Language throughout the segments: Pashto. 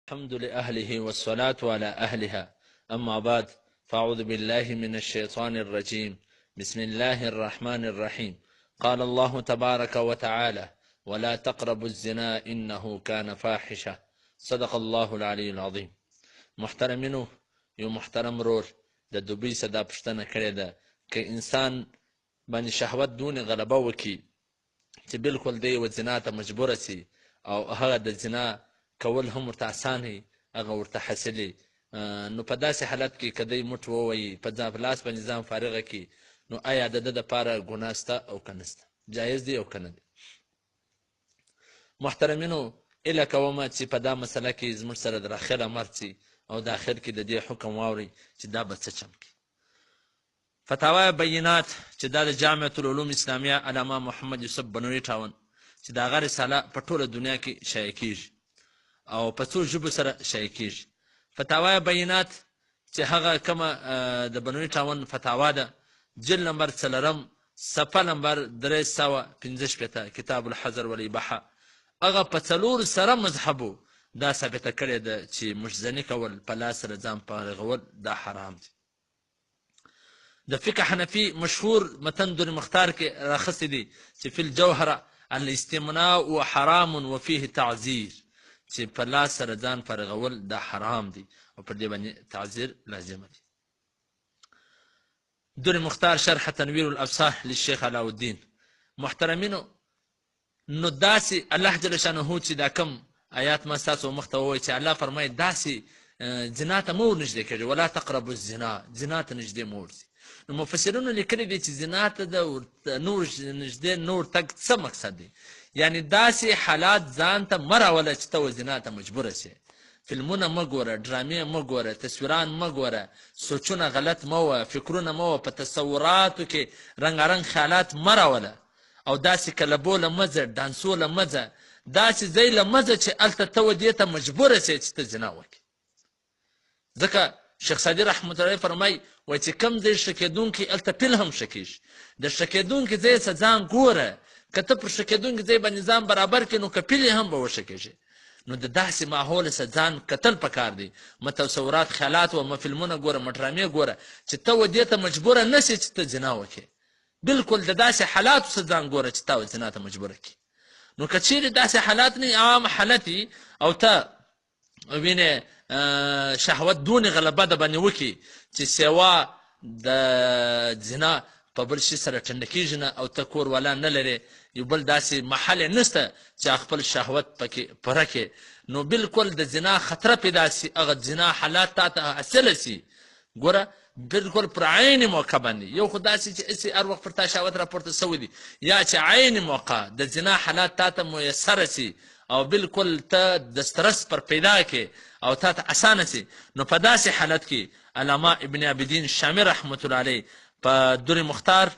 الحمد لأهله والصلاة على أهلها أما بعد فأعوذ بالله من الشيطان الرجيم بسم الله الرحمن الرحيم قال الله تبارك وتعالى ولا تقربوا الزنا إنه كان فاحشة صدق الله العلي العظيم. محترمینو، یو محترم رور د دوبۍ صدا پوښتنه کړې ده که انسان باندې شهوت دون غلبه وکړي چې بالکل دی و زنا ته مجبوره سي او هغه د زنا کول هم ورته اسانه هغه ورته حاصلي، نو په داسې حالت کې که دی موټ ووایي په لاس باندې ځان فارغه کړي، نو آیا د ده دپاره ګناه سته او که نسته، جایز دی او که نه دی؟ محترمینو، ایله کومه چې په دا مسله کې زموږ سره د راخیل امر سي او د اخر کې د دې حکم واورئ چې دا به څه چم کړي. فتاوی بینات چې دا د جامعة العلوم اسلامیه علامه محمد یوسف بنوي ټاون چې د هغه رساله په ټوله دنیا کې شایع کیږي او په څو ژبو سره شایع کیږي. فتاوی بینات چې هغه کومه د بنوي ټاون فتاوا ده، جلد نمبر 4 صفحه نمبر 315 کتاب الحذر والاباحه، هغه په 4 سره مذهبو دا ثابته کړې ده چې مشزني کول په لاس سره ځان فارغول دا حرام دي. د فقه حنفي مشهور متن در مختار کې راخصې دي چې فی الجوهره الاستمناء حرام وفيه تعزیر، چې په لاس سره ځان فارغول دا حرام دي او پر دې باندې تعزیر لازمه دي. در مختار شرح تنویر الابصار للشیخ علاؤالدین. محترمینو، نو داسې الله جل شانه چې دا کم آیات ما ستاسو مخ ته ووایي چې الله فرمایي داسې زنا ته مه ورنږدې کېږئ، ولا تقربوا الزنا، زنا ته نږدې مه ورځئ. نو مفسرینو لیکلي دي چې زنا ته د نور نږدې نور تګ څه مقصد دی؟ یعنی داسې حالات ځان ته مه راوله چې ته زنا ته مجبوره سې. فلمونه مه ګوره، ډرامې مه ګوره، تصویران مه ګوره، سوچونه غلط مه وه، فکرونه مه وه، په تصوراتو کې رنګارنګ خیالات مه راوله، او داسې کلبو له مه ځه، ډانسو له مه ځه، داسې ځای له مه ځه چې هلته ته و دې ته مجبوره سې چې ته زنا وکړې. ځکه شیخ سعدي رحمت الله فرمایي وایي چې کوم ځای ښه کېدونکی هلته پیل هم ښه کېږي. د ښه کېدونکي ځای څه ځان ګوره، که ته پر ښه کېدونکي ځای باندې ځان برابر کړې نو که پیل یې هم به وښه کېږي. نو د داسې ماحول څخه ځان کتل پکار دی، مه تصورات خیالات و مه فلمونه ګوره، مه ډرامې ګوره چې ته و دې ته مجبوره نه سې چې ته زنا وکړې. بالکل د داسې حالاتو څخه ځان ګوره چې تا زنا ته مجبوره کړي. نو که چیرې داسې حالات نه عام حالت او ته وینې شهوت دون غلبه د باندې وکړي چې سیوا د زنا په بل شي سره ټنډه کېږي نه، او ته کور والا نه لرې، یو بل داسې محل یې نشته چې خپل شهوت پکې پوره کړې، نو بالکل د زنا خطره پیدا سي، هغه زنا حالات تا ته حاصله سي. ګوره بالکل پر عین موقع باندې یو خو داسې چې هسې هر وخت پر تا شهوت راپورته سوی دي، یا چې عین موقع د زنا حالات تا ته میسره سي او بالکل ته د سترس پر پیدا کې او تا ته اسانه سي، نو په داسې حالت کې علامه ابن عابدین شامی رحمت الله علیه په در مختار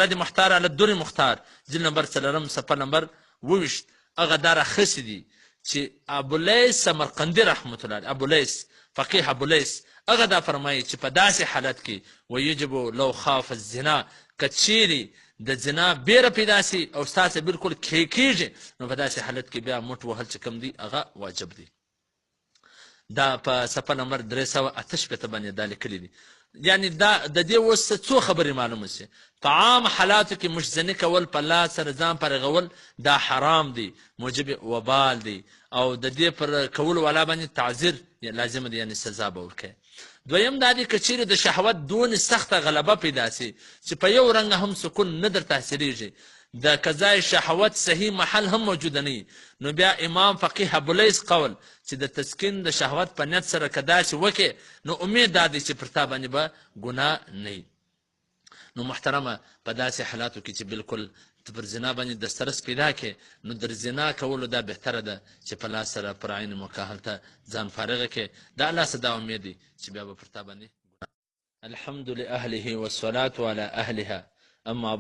رد مختار علی در مختار جلد نمبر 4 صفحه نمبر 22 هغه دا راخصې دي چې ابولیس سمرقندي رحمت الله علیه، ابولیس فقیه ابولیس، هغه دا فرمایي چې په داسې حالت کې ویجب لو خاف الزنا، که چیرې د زنا بیره پیدا سي او ستاسې بالکل کېږي، نو په داسې حالت کې بیا موټ وهل چې کوم دي هغه واجب دی. دا په صفحه نمبر 388 باندې دا لیکلي دي. یعنی دا د دې اوس څو خبرې معلومه سي. په عام حالاتو کې مشزني کول، په لاس سره ځان فارغول دا حرام دی، موجب وبال دی، او د دې پر کولو والا باندې تعزیر لازم دی، یعنی سزا به ورکوي. دویم دا دی که چیرې د شهوت دون سخته غلبه پیدا سي چې په یو رنګ هم سکون نه درته حاصلېږي، د قضای شهوت صحیح محل هم موجوده نه، نو بیا امام فقیه ابولیس قول چې د تسکین د شهوت په نیت سره که داسې وکړې نو امید دا دی چې پر تا باندې به ګناه نه وي. نو محترمه، په داسې حالاتو کې چې بالکل ته پر زنا باندې د سترس پیدا کړې، نو در زنا کولو دا بهتره ده چې په لاس سره پر عین موقع هلته ځان فارغه کړې. د الله څخه دا امید دی چې بیا به پر تا باندې الحمد لأهله والصلاة على أهلها أما